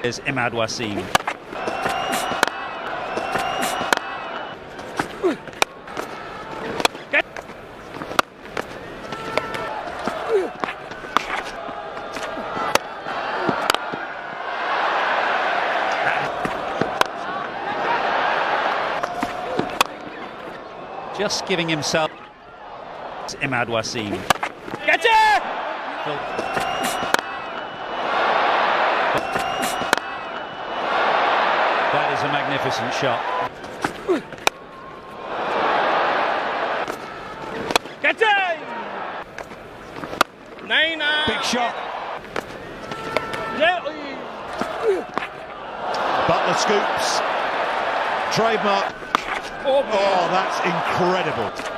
Is Imad Wasim. Just giving himself. Imad Wasim. Get it! That is a magnificent shot. Get it! Big shot. Yeah. Butler scoops. Trademark. Oh, that's incredible.